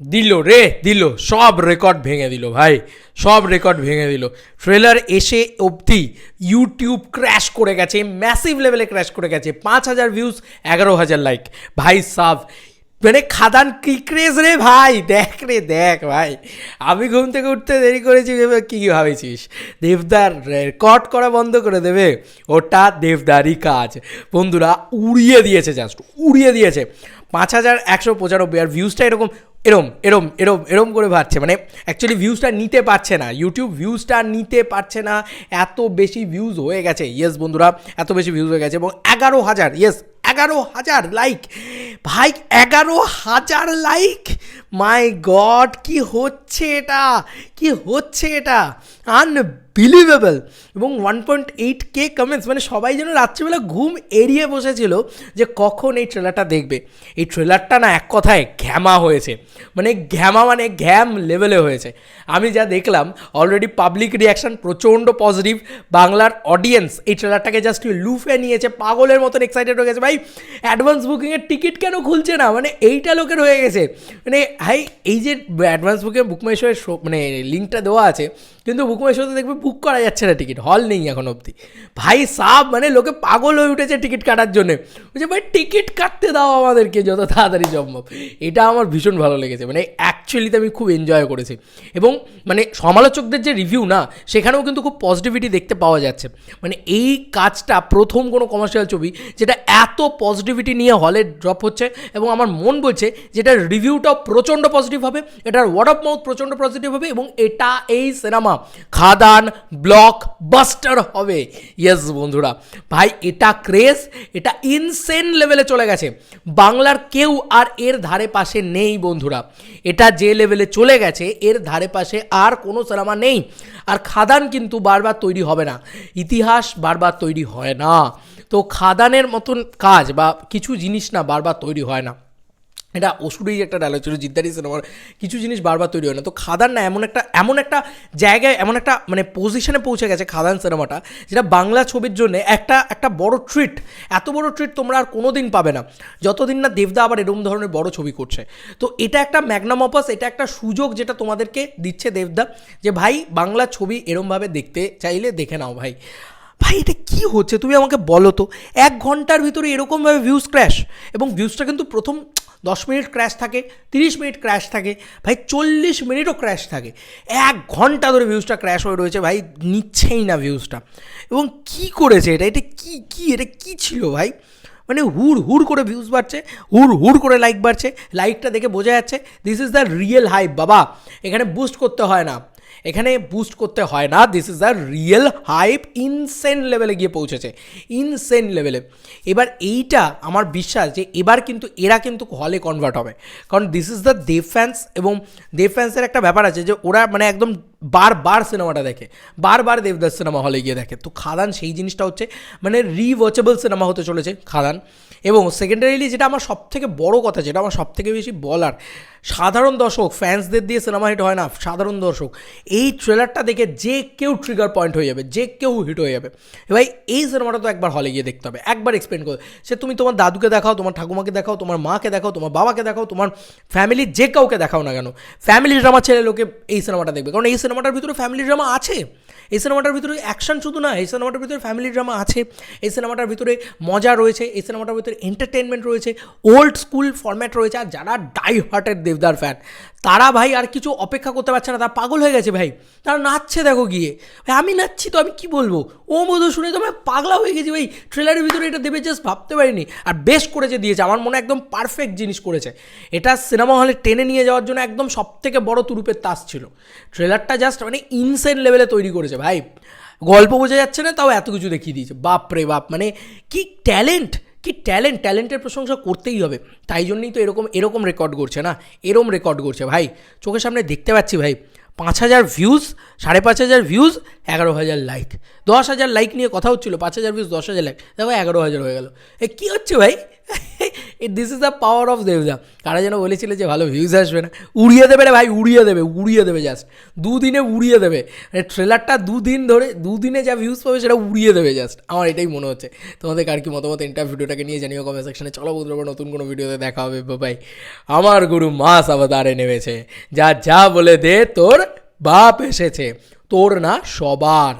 দিল সব রেকর্ড ভেঙে দিল ভাই, সব রেকর্ড ভেঙে দিল। ট্রেলার এসে অবধি ইউটিউব ক্র্যাশ করে গেছে, ম্যাসিভ লেভেলে ক্র্যাশ করে গেছে। 5,000 ভিউজ, 11,000 লাইক। ভাই সাব মানে খাদান কি ক্রেজ রে ভাই, দেখ রে দেখ ভাই। আমি ঘুম থেকে উঠতে দেরি করেছি ভেবে কী ভাবেছিস দেবদার রেকর্ড করা বন্ধ করে দেবে? ওটা দেবদারই কাজ বন্ধুরা, উড়িয়ে দিয়েছে, জাস্ট উড়িয়ে দিয়েছে। 5,195, আর ভিউজটা এরকম এরম এরম এরম এরম করে বাড়ছে, মানে অ্যাকচুয়ালি ভিউজটা নিতে পারছে না, ইউটিউব ভিউজটা নিতে পারছে না, এত বেশি ভিউজ হয়ে গেছে। ইয়েস বন্ধুরা, এত বেশি ভিউজ হয়ে গেছে, এবং 11,000, ইয়েস 11,000 লাইক ভাই, 11,000 লাইক। মাই গড, কি হচ্ছে এটা, কি হচ্ছে এটা, আনবিলিভেবল। এবং 1.8K কমেন্টস, মানে সবাই যেন রাত্রিবেলা ঘুম এড়িয়ে বসেছিল যে কখন এই ট্রেলারটা দেখবে। এই ট্রেলারটা না এক কথায় ঘ্যামা হয়েছে, মানে ঘ্যামা মানে ঘ্যাম লেভেলে হয়েছে। আমি যা দেখলাম অলরেডি পাবলিক রিয়াকশান প্রচণ্ড পজিটিভ। বাংলার অডিয়েন্স এই ট্রেলারটাকে জাস্ট লুফে নিয়েছে, পাগলের মতন এক্সাইটেড হয়ে গেছে। ভাই অ্যাডভান্স বুকিংয়ের টিকিট কেন খুলছে না, মানে এইটা লোকের হয়ে গেছে। মানে ভাই এই যে অ্যাডভান্স বুকিং বুকমাইশোয়ের মানে লিঙ্কটা দেওয়া আছে, কিন্তু বুকমাইশোতে দেখবে বুক করা যাচ্ছে না, টিকিট হল নেই এখন অবধি। ভাই সাব মানে লোকে পাগল হয়ে উঠেছে টিকিট কাটার জন্যে, বলছে ভাই টিকিট কাটতে দাও আমাদেরকে যত তাড়াতাড়ি সম্ভব। এটা আমার ভীষণ ভালো লেগেছে, মানে অ্যাকচুয়ালিতে আমি খুব এনজয় করেছি। এবং মানে সমালোচকদের যে রিভিউ না, সেখানেও কিন্তু খুব পজিটিভিটি দেখতে পাওয়া যাচ্ছে। মানে এই কাজটা প্রথম কোনো কমার্শিয়াল ছবি যেটা এত পজিটিভিটি নিয়ে হলে ড্রপ হচ্ছে, এবং আমার মন বলছে যেটার রিভিউটাও প্রচণ্ড পজিটিভ হবে, এটার ওয়ার্ড অফ মাউথ প্রচণ্ড পজিটিভ হবে, এবং এটা এই সিনেমা খাদান ব্লক বাস্টার হবে। ইয়েস বন্ধুরা, ভাই এটা ক্রেজ, এটা ইনসেন লেভেলে চলে গেছে। বাংলার কেউ আর এর ধারে পাশে নেই বন্ধুরা, এটা যে লেভেলে চলে গেছে এর ধারে পাশে আর কোনো সিনেমা নেই। আর খাদান কিন্তু বারবার তৈরি হবে না, ইতিহাস বারবার তৈরি হয় না। তো খাদানের মতন কাজ বা কিছু জিনিস না বারবার তৈরি হয় না। এটা অসুরেই একটা ডায়লগ ছিল জিদ্দারি সিনেমার, কিছু জিনিস বারবার তৈরি হয় না। তো খাদান না এমন একটা জায়গায়, এমন একটা মানে পজিশনে পৌঁছে গেছে খাদান সিনেমাটা, যেটা বাংলা ছবির জন্য একটা বড় ট্রিট। এত বড় ট্রিট তোমরা আর কোনো দিন পাবে না যতদিন না দেবদা আবার এরকম ধরনের বড় ছবি করছে। তো এটা একটা ম্যাগনাম অপাস, এটা একটা সুযোগ যেটা তোমাদেরকে দিচ্ছে দেবদা, যে ভাই বাংলা ছবি এরমভাবে দেখতে চাইলে দেখে নাও। ভাই ভাই এটা কী হচ্ছে তুমি আমাকে বলো তো, 1 ঘন্টার ভিতরে এরকমভাবে ভিউজ ক্র্যাশ, এবং ভিউজটা কিন্তু প্রথম 10 মিনিট ক্র্যাশ থাকে, 30 মিনিট ক্র্যাশ থাকে, ভাই 40 মিনিটও ক্র্যাশ থাকে, 1 ঘন্টা ধরে ভিউজটা ক্র্যাশ হয়ে রয়েছে। ভাই নিচ্ছেই না ভিউজটা, এবং কি করেছে এটা, এটা কি ছিল ভাই? মানে হুড় করে ভিউজ বাড়ছে, হুড় করে লাইক বাড়ছে, লাইকটা দেখে বোঝা যাচ্ছে this is the real hype বাবা। এখানে বুস্ট করতে হয় না, this is the real hype. Insane লেভেলে গিয়ে পৌঁছেছে, ইনসেন লেভেলে। এবার এইটা আমার বিশ্বাস যে এবার কিন্তু এরা কিন্তু হলে কনভার্ট হবে, কারণ this is the Dev fans, এবং দেব ফ্যান্সের একটা ব্যাপার আছে যে ওরা মানে একদম বারবার সিনেমাটা দেখে, বারবার দেবদাস সিনেমা হলে গিয়ে দেখে। তো খাদান সেই জিনিসটা হচ্ছে, মানে রিওয়াচেবল সিনেমা হতে চলেছে খাদান। এবং সেকেন্ডারিলি যেটা আমার সবথেকে বড় কথা, যেটা আমার সবথেকে বেশি বলার, সাধারণ দর্শক ফ্যান্সদের দিয়ে সিনেমা হিট হয় না, সাধারণ দর্শক এই ট্রেলারটা দেখে যে কেউ ট্রিগার পয়েন্ট হয়ে যাবে, যে কেউ হিট হয়ে যাবে। ভাই এই সিনেমাটা তো একবার হলে গিয়ে দেখতে হবে, একবার এক্সপ্লেন করো। সে তুমি তোমার দাদুকে দেখাও, তোমার ঠাকুমাকে দেখাও, তোমার মাকে দেখাও, তোমার বাবাকে দেখাও, তোমার ফ্যামিলির যে কাউকে দেখাও না কেন, ফ্যামিলি ড্রামা ছেলে লোকে এই সিনেমাটা দেখবে, কারণ এই সিনেমাটার ভিতরে ফ্যামিলি ড্রামা আছে। এই সিনেমাটার ভিতরে অ্যাকশন শুধু না, এই সিনেমাটার ভিতরে ফ্যামিলি ড্রামা আছে, এই সিনেমাটার ভিতরে মজা রয়েছে, এই সিনেমাটার ভিতরে এন্টারটেনমেন্ট রয়েছে, ওল্ড স্কুল ফরম্যাট রয়েছে। আর যারা ডাই হার্টেড দেবদার ফ্যান তারা ভাই আর কিছু অপেক্ষা করতে পারছে না, তারা পাগল হয়ে গেছে ভাই, তারা নাচছে দেখো গিয়ে। ভাই আমি নাচছি তো আমি কি বলবো, ও মধু শুনে তো আমি পাগলা হয়ে গেছি ভাই। ট্রেলারের ভিতরে এটা দেবে জাস্ট ভাবতে পারিনি, আর বেশ করেছে দিয়েছে, আমার মনে একদম পারফেক্ট জিনিস করেছে। এটা সিনেমা হলে টেনে নিয়ে যাওয়ার জন্য একদম সবথেকে বড় তুরুপের তাস ছিল। ট্রেলারটা জাস্ট মানে ইনসেন লেভেলে তৈরি করেছে ভাই, গল্প বোঝা যাচ্ছে না তাও এত কিছু দেখিয়ে দিয়েছে, বাপ রে বাপ। মানে কি ট্যালেন্ট, ট্যালেন্টের প্রশংসা করতেই হবে। তাই জন্যই তো এরকম রেকর্ড করছে না, এরম রেকর্ড করছে ভাই, চোখের সামনে দেখতে পাচ্ছি ভাই। 5,000 ভিউজ, 5,500 ভিউজ, 11,000 লাইক, 10,000 লাইক নিয়ে কথা হচ্ছিল, 5,000 ভিউজ, 10,000 লাইক, দেখো 11,000 হয়ে গেল। কী হচ্ছে ভাই? This is the power of দেবদা। তারা যেন বলেছিল যে ভালো ভিউজ আসবে না, উড়িয়ে দেবে রে ভাই, উড়িয়ে দেবে জাস্ট দুদিনে উড়িয়ে দেবে। ট্রেলারটা দুদিনে যা ভিউজ পাবে সেটা উড়িয়ে দেবে জাস্ট, আমার এটাই মনে হচ্ছে। তোমাদের কার কি মতামত এন্টার ভিডিওটাকে নিয়ে জানিও কমেন্ট সেকশনে। চলো বন্ধুরা, নতুন কোনো ভিডিওতে দেখা হবে, বাই। আমার গুরু মাস অবতারে নেমেছে, যা যা বলে দে তোর বাপ এসেছে, তোর না সবার।